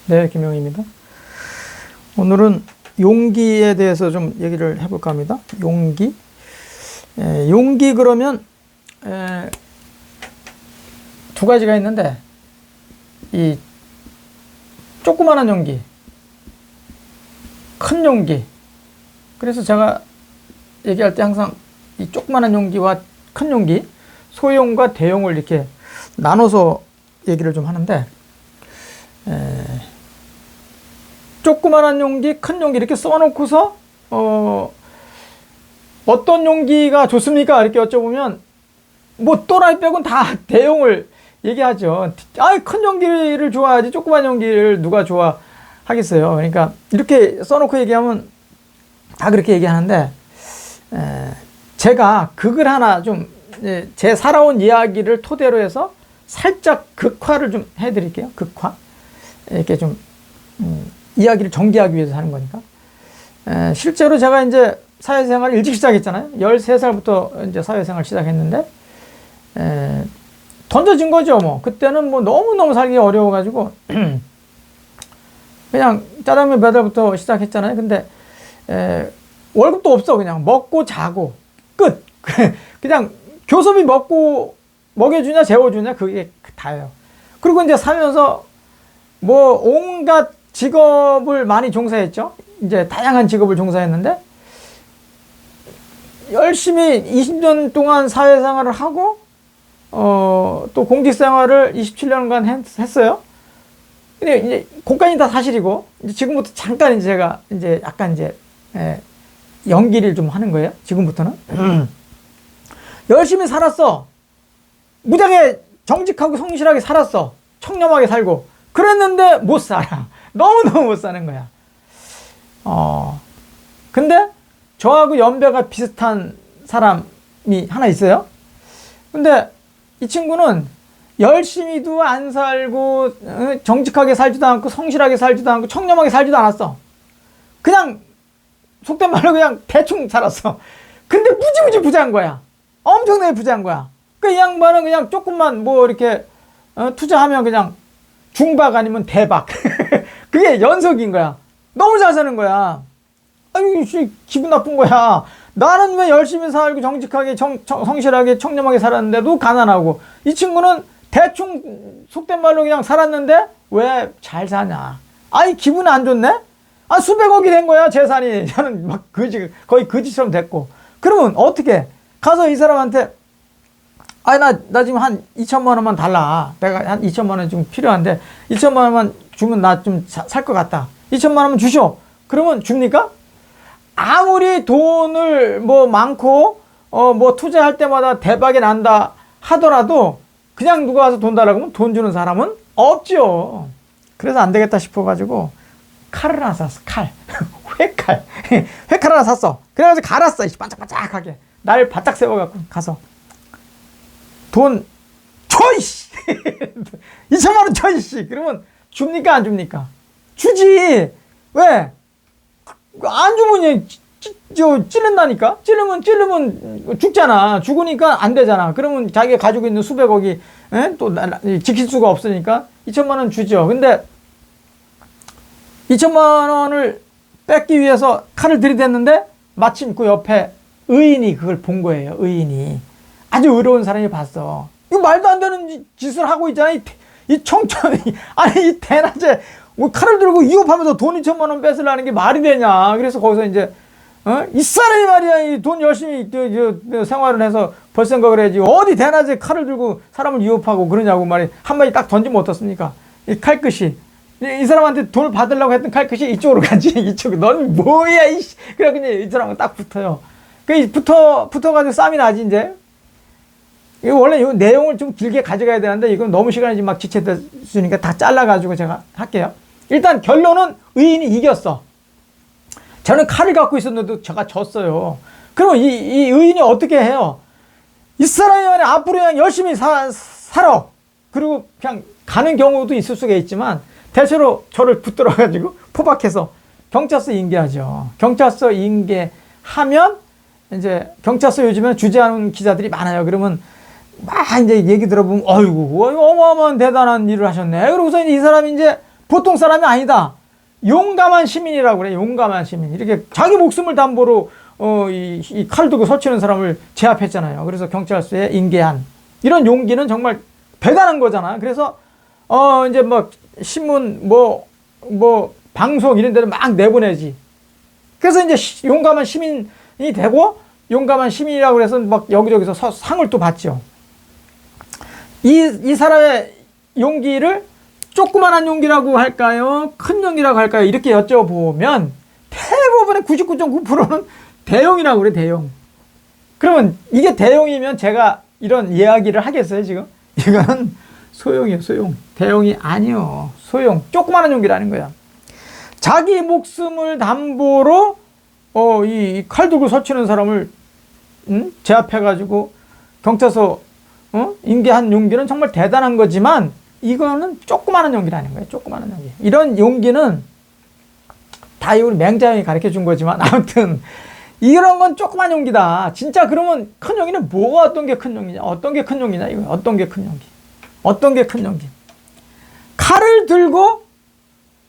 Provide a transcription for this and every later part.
네, 김영희입니다. 오늘은 용기에 대해서 좀 얘기를 해볼까 합니다. 용기. 용기 그러면 두 가지가 있는데, 이 조그마한 용기, 큰 용기. 그래서 제가 얘기할 때 항상 이 조그마한 용기와 큰 용기, 소용과 대용을 이렇게 나눠서 얘기를 좀 하는데, 조그만한 용기, 큰 용기 이렇게 써놓고서 어떤 용기가 좋습니까? 이렇게 여쭤보면 뭐 또라이 빼고는 다 대용을 얘기하죠. 큰 용기를 좋아하지 조그만 용기를 누가 좋아하겠어요. 그러니까 이렇게 써놓고 얘기하면 다 그렇게 얘기하는데, 제가 극을 하나 좀 제 살아온 이야기를 토대로 해서 살짝 극화를 좀 해드릴게요. 극화. 이렇게 좀 이야기를 전개하기 위해서 하는 거니까. 실제로 제가 이제 사회생활 일찍 시작했잖아요. 13살부터 이제 사회생활 시작했는데, 던져진 거죠, 뭐. 그때는 뭐 너무너무 살기 어려워가지고, 그냥 짜장면 배달부터 시작했잖아요. 근데, 월급도 없어. 그냥 먹고 자고, 끝. 그냥 교섭이 먹여주냐, 재워주냐, 그게 다예요. 그리고 이제 살면서 뭐 온갖 직업을 많이 종사했죠. 이제 다양한 직업을 종사했는데, 열심히 20년 동안 사회생활을 하고, 또 공직생활을 27년간 했어요. 근데 이제 그까지 다 사실이고, 이제 지금부터 잠깐 이제 제가 이제 약간 이제, 연기를 좀 하는 거예요. 지금부터는. 열심히 살았어. 무지하게 정직하고 성실하게 살았어. 청렴하게 살고. 그랬는데 못 살아. 너무너무 못 사는 거야. 근데 저하고 연배가 비슷한 사람이 하나 있어요. 근데 이 친구는 열심히도 안 살고, 정직하게 살지도 않고, 성실하게 살지도 않고, 청렴하게 살지도 않았어. 그냥 속된 말로 그냥 대충 살았어. 근데 무지무지 부자인 거야. 엄청나게 부자인 거야. 그 이 양반은 그냥 조금만 뭐 이렇게 투자하면 그냥 중박 아니면 대박. 그게 연속인 거야. 너무 잘 사는 거야. 아니, 기분 나쁜 거야. 나는 왜 열심히 살고 정직하게 성실하게 청렴하게 살았는데도 가난하고, 이 친구는 대충 속된 말로 그냥 살았는데 왜 잘 사냐. 아니, 기분 안 좋네? 수백억이 된 거야, 재산이. 저는 막 거의 거지처럼 됐고. 그러면 어떻게? 가서 이 사람한테, 나 지금 한 2천만 원만 달라. 내가 한 2천만 원 좀 필요한데, 2천만 원만 주면 나 좀 살 것 같다. 2천만 원만 주쇼. 그러면 줍니까? 아무리 돈을 뭐 많고, 뭐 투자할 때마다 대박이 난다 하더라도, 그냥 누가 와서 돈 달라고 하면 돈 주는 사람은 없죠. 그래서 안 되겠다 싶어가지고, 칼을 하나 샀어, 칼. 회칼. 회칼 하나 샀어. 그래가지고 갈았어. 반짝반짝하게. 날 바짝 세워갖고 가서. 돈 줘, 이씨. 2천만 원 줘, 이씨. 그러면 줍니까, 안 줍니까? 주지. 왜? 안 주면 찌른다니까? 찌르면 죽잖아. 죽으니까 안 되잖아. 그러면 자기가 가지고 있는 수백억이 또 지킬 수가 없으니까 2천만 원 주죠. 근데 2천만 원을 뺏기 위해서 칼을 들이댔는데, 마침 그 옆에 의인이 그걸 본 거예요. 의인이. 아주 의로운 사람이 봤어. 이거 말도 안 되는 짓을 하고 있잖아. 이 청천이. 아니, 이 대낮에 뭐 칼을 들고 위협하면서 돈 2천만 원 뺏으려는 게 말이 되냐. 그래서 거기서 이제, 이 사람이 말이야, 이 돈 열심히 생활을 해서 벌 생각을 해야지. 어디 대낮에 칼을 들고 사람을 위협하고 그러냐고 말이 한마디 딱 던지면 어떻습니까? 이 칼끝이. 이 사람한테 돈을 받으려고 했던 칼끝이 이쪽으로 가지. 이쪽으로. 넌 뭐야, 이씨. 그래, 그냥 이 사람은 딱 붙어요. 붙어가지고 싸움이 나지, 이제. 이거 원래 이 내용을 좀 길게 가져가야 되는데, 이건 너무 시간이 지금 막 지체됐으니까 다 잘라가지고 제가 할게요. 일단 결론은 의인이 이겼어. 저는 칼을 갖고 있었는데도 제가 졌어요. 그러면 이 의인이 어떻게 해요? 이 사람이 앞으로 그냥 열심히 살아. 그리고 그냥 가는 경우도 있을 수가 있지만, 대체로 저를 붙들어가지고 포박해서 경찰서 인계하죠. 경찰서 인계하면, 이제 경찰서 요즘에 주재하는 기자들이 많아요. 그러면 막 이제 얘기 들어보면, 어이구, 어마어마한 대단한 일을 하셨네. 그러고서 이 사람이 이제 보통 사람이 아니다. 용감한 시민이라고 그래. 용감한 시민. 이렇게 자기 목숨을 담보로 이 칼 들고 설치는 사람을 제압했잖아요. 그래서 경찰서에 인계한 이런 용기는 정말 대단한 거잖아. 그래서 이제 뭐 신문 뭐 방송 이런 데를 막 내보내지. 그래서 이제 용감한 시민이 되고 용감한 시민이라고 해서 막 여기저기서 상을 또 받죠. 이 사람의 용기를 조그만한 용기라고 할까요? 큰 용기라고 할까요? 이렇게 여쭤보면 대부분의 99.9%는 대용이라고 그래, 대용. 그러면 이게 대용이면 제가 이런 이야기를 하겠어요, 지금? 이거는 소용이에요, 소용. 대용이 아니요. 소용. 조그만한 용기라는 거야. 자기 목숨을 담보로 이 칼 들고 설치는 사람을 제압해가지고 경찰서 인계한 용기는 정말 대단한 거지만 이거는 조그마한 용기라는 거예요. 조그마한 용기. 이런 용기는 다 우리 맹자형이 가르쳐 준 거지만 아무튼 이런 건 조그만 용기다. 진짜 그러면 큰 용기는 뭐가 어떤 게 큰 용기냐? 어떤 게 큰 용기냐? 이거 어떤 게 큰 용기? 어떤 게 큰 용기? 칼을 들고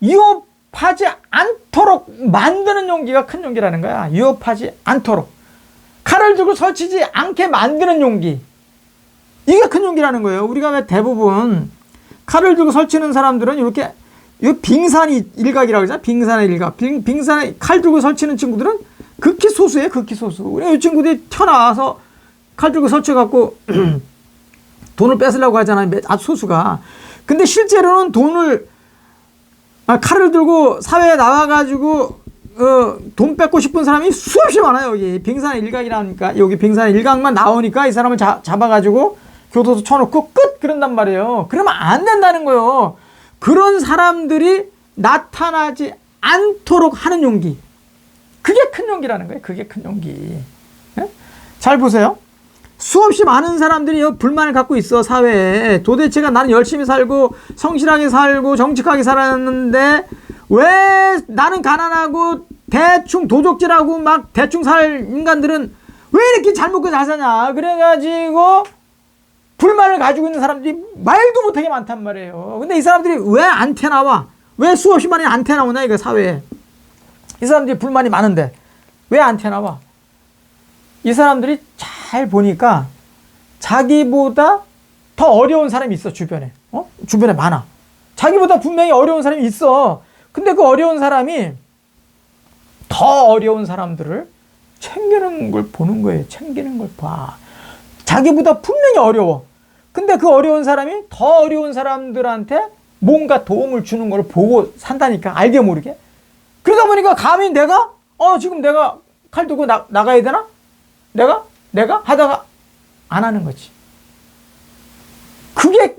위협하지 않도록 만드는 용기가 큰 용기라는 거야. 위협하지 않도록. 칼을 들고 설치지 않게 만드는 용기. 이게 큰 용기라는 거예요. 우리가 왜 대부분 칼을 들고 설치는 사람들은 이렇게 빙산이 일각이라고 하잖아. 빙산의 일각. 빙산에 칼 들고 설치는 친구들은 극히 소수예요. 극히 소수. 우리 이 친구들이 튀어나와서 칼 들고 설치해갖고 돈을 뺏으려고 하잖아요. 아주 소수가. 근데 실제로는 칼을 들고 사회에 나와가지고 돈 뺏고 싶은 사람이 수없이 많아요. 여기 빙산의 일각이라니까. 여기 빙산의 일각만 나오니까 이 사람을 잡아가지고 교도소 쳐놓고 끝! 그런단 말이에요. 그러면 안 된다는 거예요. 그런 사람들이 나타나지 않도록 하는 용기. 그게 큰 용기라는 거예요. 그게 큰 용기. 네? 잘 보세요. 수없이 많은 사람들이 불만을 갖고 있어, 사회에. 도대체가 나는 열심히 살고, 성실하게 살고, 정직하게 살았는데, 왜 나는 가난하고, 대충 도적질하고, 막 대충 살 인간들은 왜 이렇게 잘 먹고 잘 사냐. 그래가지고, 불만을 가지고 있는 사람들이 말도 못하게 많단 말이에요. 근데 이 사람들이 왜 안테 나와? 왜 수없이 많이 안테 나오냐, 이거 사회에. 이 사람들이 불만이 많은데, 왜 안테 나와? 이 사람들이 잘 보니까 자기보다 더 어려운 사람이 있어, 주변에. 주변에 많아. 자기보다 분명히 어려운 사람이 있어. 근데 그 어려운 사람이 더 어려운 사람들을 챙기는 걸 보는 거예요. 챙기는 걸 봐. 자기보다 분명히 어려워. 근데 그 어려운 사람이 더 어려운 사람들한테 뭔가 도움을 주는 걸 보고 산다니까. 알게 모르게. 그러다 보니까 감히 내가 지금 내가 칼 들고 나가야 되나? 내가 하다가 안 하는 거지. 그게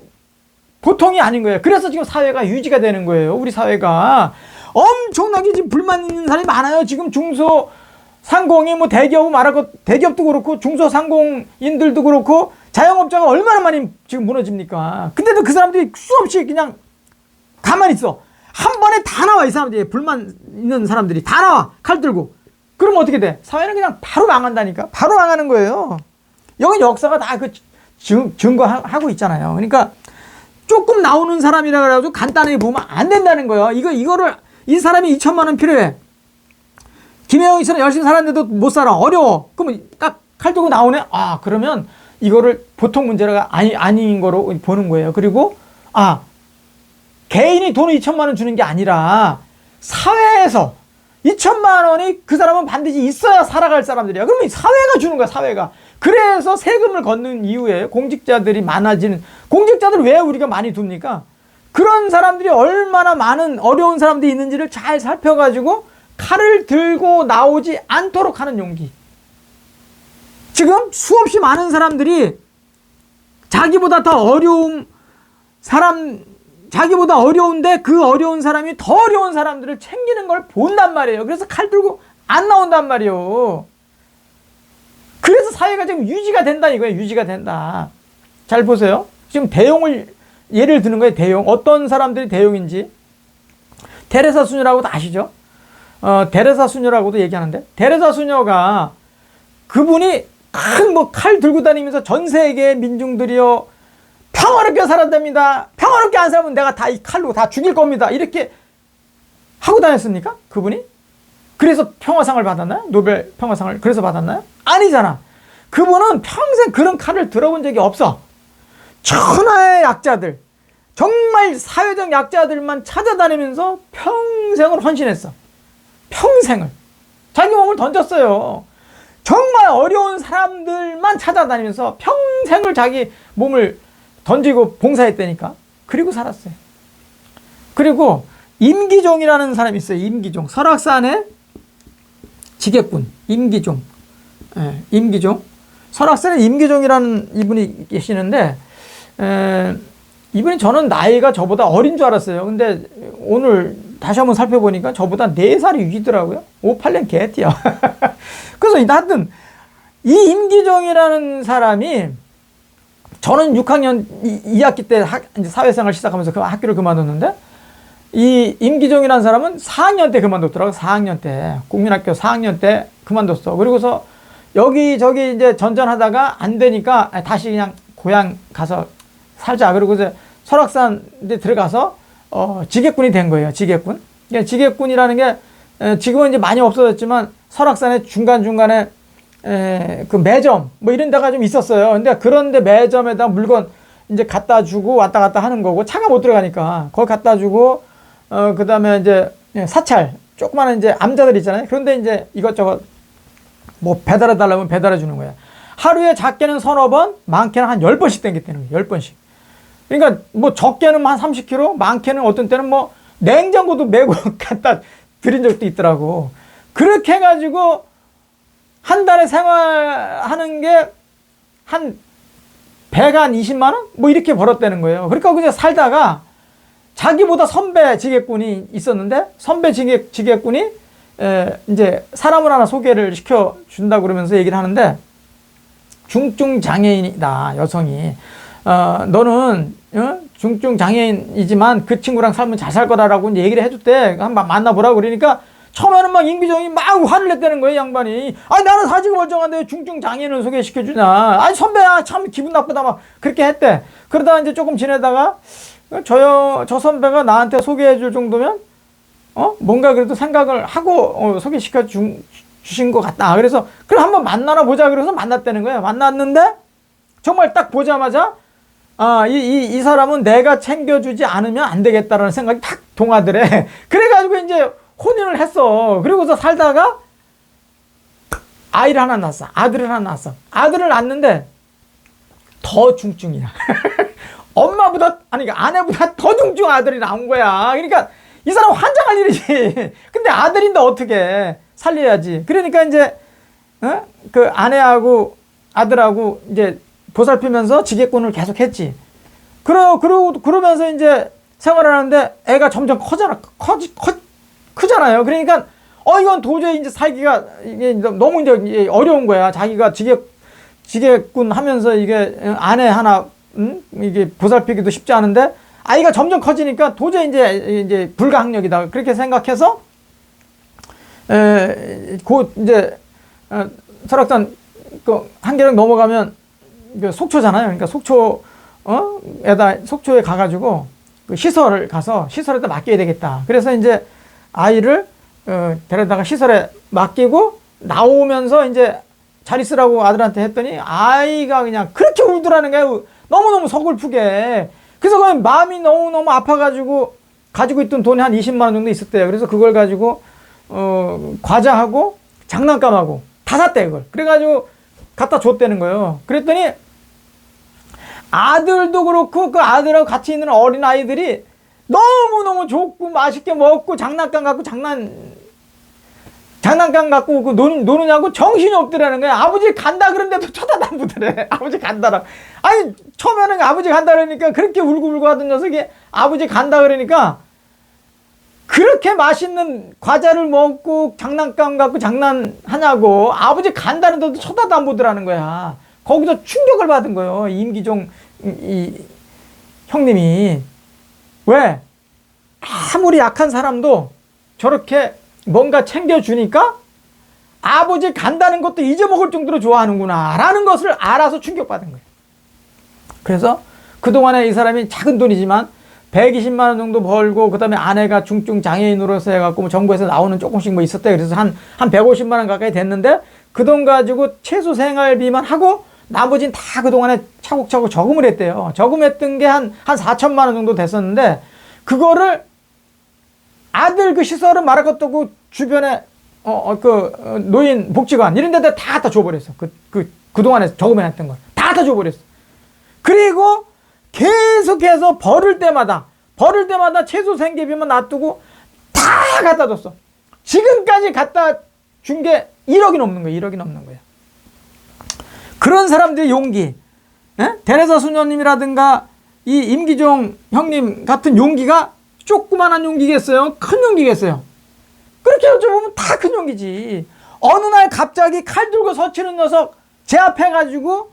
보통이 아닌 거예요. 그래서 지금 사회가 유지가 되는 거예요. 우리 사회가 엄청나게 지금 불만 있는 사람이 많아요. 지금 중소상공이 뭐 대기업은 말하고 대기업도 그렇고 중소상공인들도 그렇고 자영업자가 얼마나 많이 지금 무너집니까? 근데도 그 사람들이 수없이 그냥 가만히 있어. 한 번에 다 나와. 이 사람들이 불만 있는 사람들이 다 나와. 칼 들고. 그러면 어떻게 돼? 사회는 그냥 바로 망한다니까. 바로 망하는 거예요. 여기 역사가 다 그 증거하고 있잖아요. 그러니까 조금 나오는 사람이라 그래가지고 간단하게 보면 안 된다는 거예요. 이거를 이 사람이 2천만 원 필요해. 김혜영이처럼 열심히 살았는데도 못 살아. 어려워. 그러면 딱 칼 들고 나오네. 그러면 이거를 보통 문제가 아닌 거로 보는 거예요. 그리고 개인이 돈을 2천만 원 주는 게 아니라 사회에서 2천만 원이 그 사람은 반드시 있어야 살아갈 사람들이야. 그러면 사회가 주는 거야, 사회가. 그래서 세금을 걷는 이유에 공직자들이 많아지는, 공직자들 왜 우리가 많이 둡니까? 그런 사람들이 얼마나 많은 어려운 사람들이 있는지를 잘 살펴가지고 칼을 들고 나오지 않도록 하는 용기. 지금 수없이 많은 사람들이 자기보다 더 어려운 사람, 자기보다 어려운데 그 어려운 사람이 더 어려운 사람들을 챙기는 걸 본단 말이에요. 그래서 칼 들고 안 나온단 말이에요. 그래서 사회가 지금 유지가 된다 이거예요. 유지가 된다. 잘 보세요. 지금 대용을 예를 드는 거예요. 대용. 어떤 사람들이 대용인지. 테레사 수녀라고도 아시죠? 테레사 수녀라고도 얘기하는데, 테레사 수녀가 그분이 큰 칼 들고 다니면서 전 세계 민중들이요 평화롭게 살아야 됩니다. 평화롭게 안 살면 내가 다 이 칼로 다 죽일 겁니다. 이렇게 하고 다녔습니까? 그분이? 그래서 평화상을 받았나요? 노벨 평화상을 그래서 받았나요? 아니잖아. 그분은 평생 그런 칼을 들어본 적이 없어. 천하의 약자들, 정말 사회적 약자들만 찾아다니면서 평생을 헌신했어. 평생을. 자기 몸을 던졌어요. 정말 어려운 사람들만 찾아다니면서 평생을 자기 몸을 던지고 봉사했다니까. 그리고 살았어요. 그리고 임기종이라는 사람이 있어요. 임기종. 설악산의 지객군. 임기종. 예, 임기종. 설악산에 임기종이라는 이분이 계시는데, 이분이 저는 나이가 저보다 어린 줄 알았어요. 근데 오늘 다시 한번 살펴보니까 저보다 4살이 위더라고요. 58년 개띠야. 그래서 하여튼 이 임기종이라는 사람이 저는 6학년 2학기 때 이제 사회생활 시작하면서 그 학교를 그만뒀는데, 이 임기종이라는 사람은 4학년 때 그만뒀더라고요. 4학년 때. 국민학교 4학년 때 그만뒀어. 그리고서 여기저기 이제 전전하다가 안 되니까 다시 그냥 고향 가서 살자. 그리고 이제 설악산 들어가서 지객군이 된 거예요. 지객군. 지객군이라는 게 지금은 이제 많이 없어졌지만 설악산의 중간중간에 그 매점 뭐 이런 데가 좀 있었어요. 근데 그런데 매점에다 물건 이제 갖다 주고 왔다 갔다 하는 거고, 차가 못 들어가니까 거기 갖다 주고, 그 다음에 이제 사찰, 조그마한 이제 암자들 있잖아요. 그런데 이제 이것저것 뭐 배달해 달라면 배달해 주는 거야. 하루에 작게는 서너 번, 많게는 한 10번씩 땡겼다는 거예요. 10번씩. 그러니까 뭐 적게는 한 30kg, 많게는 어떤 때는 뭐 냉장고도 메고 갖다 드린 적도 있더라고. 그렇게 해가지고 한 달에 생활하는 게 한 배가 한 20만 원? 뭐 이렇게 벌었다는 거예요. 그러니까 그냥 살다가 자기보다 선배 지객군이 있었는데, 선배 지객군이 이제 사람을 하나 소개를 시켜준다고 그러면서 얘기를 하는데, 중증 장애인이다, 여성이. 너는 중증 장애인이지만 그 친구랑 살면 잘 살 거다라고 이제 얘기를 해줬대. 한번 만나보라고. 그러니까 처음에는 막 임기종이 막 화를 냈다는 거예요, 양반이. 아니, 나는 사지가 멀쩡한데 중증 장애인을 소개시켜주냐. 아니, 선배야, 참 기분 나쁘다. 막 그렇게 했대. 그러다가 이제 조금 지내다가 저 선배가 나한테 소개해줄 정도면 뭔가 그래도 생각을 하고 소개시켜 주신 것 같다. 그래서 그럼 한번 만나나 보자. 그래서 만났다는 거예요. 만났는데 정말 딱 보자마자 이 사람은 내가 챙겨주지 않으면 안 되겠다라는 생각이 탁 동하더래. 그래가지고 이제 혼인을 했어. 그리고서 살다가 아이를 하나 낳았어. 아들을 하나 낳았어. 아들을 낳았는데 더 중증이야. 엄마보다, 아니, 그러니까 아내보다 더 중증 아들이 나온 거야. 그러니까 이 사람 환장할 일이지. 근데 아들인데 어떻게 살려야지. 그러니까 이제 그 아내하고 아들하고 이제 보살피면서 지객군을 계속 했지. 그러면서 이제 생활을 하는데 애가 점점 크잖아요. 그러니까 이건 도저히 이제 살기가 이게 너무 이제 어려운 거야. 자기가 지객군 하면서 이게 아내 하나 이게 보살피기도 쉽지 않은데 아이가 점점 커지니까 도저히 이제 불가항력이다. 그렇게 생각해서 곧 이제 설악산 그 한계령 넘어가면 그 속초잖아요. 그러니까 속초에 가가지고 그 시설에다 맡겨야 되겠다. 그래서 이제 아이를 데려다가 시설에 맡기고 나오면서 이제 잘 있으라고 아들한테 했더니 아이가 그냥 그렇게 울더라는 거예요. 너무너무 서글프게. 그래서 그냥 마음이 너무너무 아파가지고 가지고 있던 돈이 한 20만 원 정도 있었대요. 그래서 그걸 가지고 과자하고 장난감하고 다 샀대, 그걸. 그래가지고 갖다 줬다는 거예요. 그랬더니 아들도 그렇고 그 아들하고 같이 있는 어린 아이들이 너무너무 좋고 맛있게 먹고 장난감 갖고 그 노느냐고 정신이 없더라는 거야. 아버지 간다 그런데도 쳐다도 안 보더래. 아버지 간다라. 아니, 처음에는 아버지 간다 그러니까 그렇게 울고 하던 녀석이 아버지 간다 그러니까 그렇게 맛있는 과자를 먹고 장난감 갖고 장난하냐고 아버지 간다는데도 쳐다도 안 보더라는 거야. 거기서 충격을 받은 거예요. 임기종 형님이. 왜? 아무리 약한 사람도 저렇게 뭔가 챙겨주니까 아버지 간다는 것도 잊어먹을 정도로 좋아하는구나 라는 것을 알아서 충격받은 거예요. 그래서 그동안에 이 사람이 작은 돈이지만 120만 원 정도 벌고, 그 다음에 아내가 중증 장애인으로서 해갖고 뭐 정부에서 나오는 조금씩 뭐 있었대. 그래서 한 150만 원 가까이 됐는데, 그 돈 가지고 최소 생활비만 하고 나머지는 다 그동안에 차곡차곡 저금을 했대요. 저금했던 게 한 4천만 원 정도 됐었는데, 그거를 아들 그 시설은 말할 것도 없고 주변에 노인 복지관 이런 데다 다 갖다 줘버렸어. 그동안에 저금해놨던 걸 다 갖다 줘버렸어. 그리고 계속해서 벌을 때마다 최소 생계비만 놔두고 다 갖다 줬어. 지금까지 갖다 준 게 1억이 넘는 거야. 1억이 넘는 거야. 그런 사람들의 용기, 데레사 수녀님이라든가 이 임기종 형님 같은 용기가 조그만한 용기겠어요? 큰 용기겠어요? 그렇게 여쭤보면 다 큰 용기지. 어느 날 갑자기 칼 들고 서치는 녀석 제압해가지고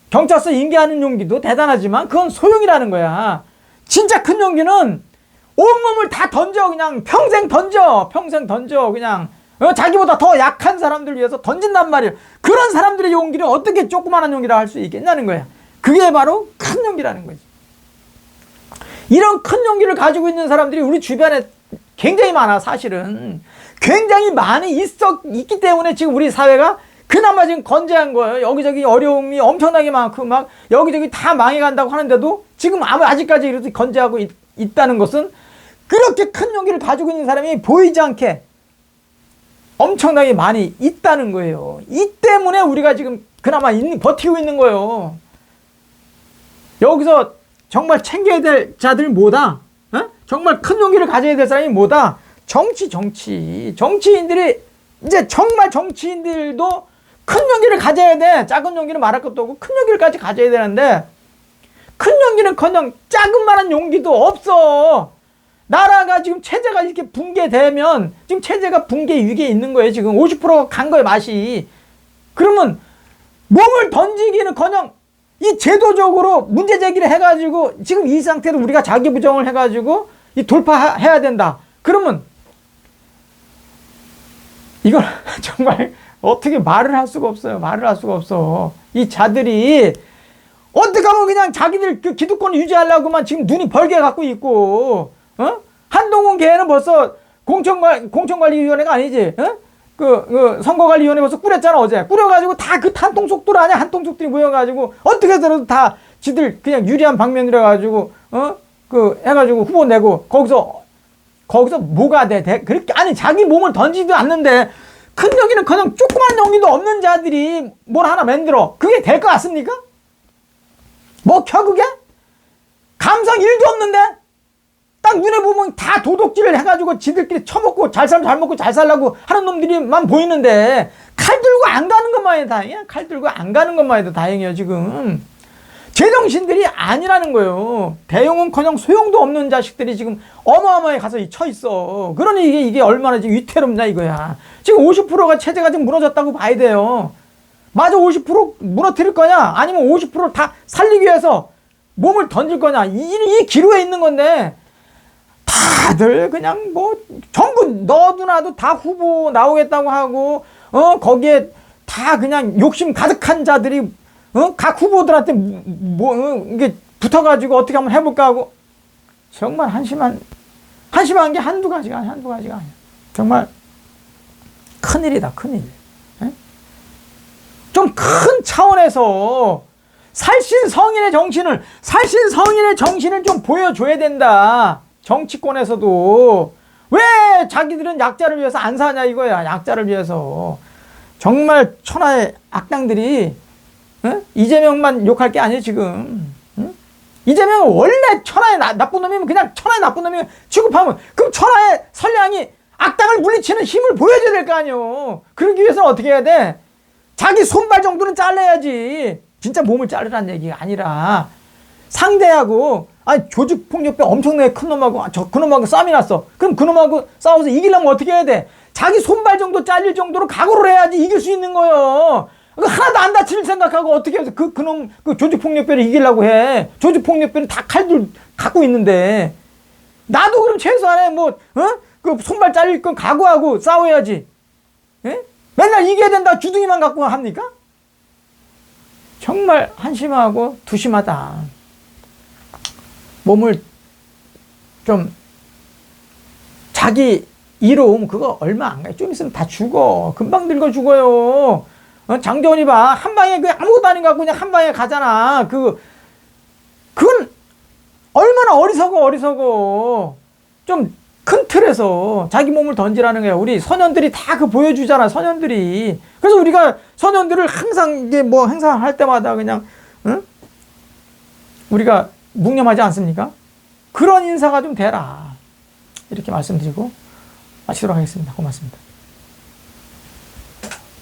경찰서 인계하는 용기도 대단하지만 그건 소용이라는 거야. 진짜 큰 용기는 온몸을 다 던져. 그냥 평생 던져. 그냥 자기보다 더 약한 사람들 위해서 던진단 말이야. 그런 사람들의 용기를 어떻게 조그만한 용기라 할 수 있겠냐는 거야. 그게 바로 큰 용기라는 거지. 이런 큰 용기를 가지고 있는 사람들이 우리 주변에 굉장히 많아. 사실은 굉장히 많이 있기 때문에 지금 우리 사회가 그나마 지금 건재한 거예요. 여기저기 어려움이 엄청나게 많고 막 여기저기 다 망해간다고 하는데도 지금 아직까지 이렇게 건재하고 있다는 것은 그렇게 큰 용기를 가지고 있는 사람이 보이지 않게 엄청나게 많이 있다는 거예요. 이 때문에 우리가 지금 그나마 버티고 있는 거예요. 여기서 정말 챙겨야 될 자들 뭐다? 정말 큰 용기를 가져야 될 사람이 뭐다? 정치인들이 이제 정말 정치인들도 큰 용기를 가져야 돼. 작은 용기는 말할 것도 없고 큰 용기를까지 가져야 되는데 큰 용기는커녕 작은만한 용기도 없어. 나라가 지금 체제가 이렇게 붕괴되면 지금 체제가 붕괴 위기에 있는 거예요. 지금 50% 간 거예요, 맛이. 그러면 몸을 던지기는커녕 이 제도적으로 문제 제기를 해가지고 지금 이 상태로 우리가 자기 부정을 해가지고 이 돌파해야 된다. 그러면 이걸 정말 어떻게 말을 할 수가 없어요. 말을 할 수가 없어. 이 자들이 어떻게 하면 그냥 자기들 그 기득권을 유지하려고만 지금 눈이 벌게 갖고 있고, 한동훈 걔는 벌써 공천관리위원회가 아니지, 선거관리위원회 벌써 꾸렸잖아, 어제. 꾸려가지고 다 그 한통속들 아니야? 한통속들이 모여가지고 어떻게 해서라도 다 지들 그냥 유리한 방면이라 가지고, 해가지고 후보 내고 거기서 뭐가 돼? 그렇게, 아니, 자기 몸을 던지지도 않는데 큰 용기는 그냥 조그만 용기도 없는 자들이 뭘 하나 만들어. 그게 될 것 같습니까? 뭐 그게? 감성 1도 없는데? 딱 눈에 보면 다 도둑질을 해가지고 지들끼리 처먹고 잘 살면 잘 먹고 잘 살라고 하는 놈들이만 보이는데 칼 들고 안 가는 것만 해도 다행이야. 칼 들고 안 가는 것만 해도 다행이에요. 지금 제정신들이 아니라는 거예요. 대용은커녕 소용도 없는 자식들이 지금 어마어마하게 가서 쳐 있어. 그러니 이게 얼마나 지금 위태롭냐 이거야. 지금 50%가 체제가 지금 무너졌다고 봐야 돼요. 맞아, 50% 무너뜨릴 거냐? 아니면 50%를 다 살리기 위해서 몸을 던질 거냐? 이 기로에 있는 건데 다들 그냥 뭐 전부 너도 나도 다 후보 나오겠다고 하고 거기에 다 그냥 욕심 가득한 자들이 각 후보들한테 이게 붙어가지고 어떻게 한번 해볼까 하고 정말 한심한 게 한두 가지가 아니야. 정말 큰일이다, 큰일. 좀 큰 차원에서 살신성인의 정신을 좀 보여줘야 된다. 정치권에서도. 왜 자기들은 약자를 위해서 안 사냐 이거야. 약자를 위해서. 정말 천하의 악당들이 이재명만 욕할 게 아니에요 지금. 이재명은 원래 천하의 나쁜 놈이면 그냥 천하의 나쁜 놈이 취급하면 그럼 천하의 선량이 악당을 물리치는 힘을 보여줘야 될 거 아니에요. 그러기 위해서는 어떻게 해야 돼? 자기 손발 정도는 잘라야지. 진짜 몸을 자르라는 얘기가 아니라 상대하고, 아니 조직폭력배 엄청나게 큰 놈하고 그놈하고 싸움이 났어. 그럼 그놈하고 싸워서 이기려면 어떻게 해야 돼? 자기 손발 정도 잘릴 정도로 각오를 해야지 이길 수 있는 거예요. 하나도 안 다칠 생각하고 어떻게 해서 그놈 조직폭력배를 이기려고 해. 조직폭력배는 다 칼들 갖고 있는데 나도 그럼 최소한에 그 손발 잘릴 건 각오하고 싸워야지. 예? 맨날 이겨야 된다 주둥이만 갖고 합니까? 정말 한심하고 두심하다. 몸을 좀 자기 이로움 그거 얼마 안 가요. 좀 있으면 다 죽어. 금방 늙어 죽어요. 장대원이 봐. 한 방에 그 아무것도 아닌 것 같고 그냥 한 방에 가잖아. 그건 얼마나 어리석어. 좀 큰 틀에서 자기 몸을 던지라는 거야. 우리 소년들이 다 그 보여주잖아. 소년들이. 그래서 우리가 소년들을 항상 이게 뭐 행사할 때마다 그냥 응? 우리가 묵념하지 않습니까? 그런 인사가 좀 되라. 이렇게 말씀드리고 마치도록 하겠습니다. 고맙습니다.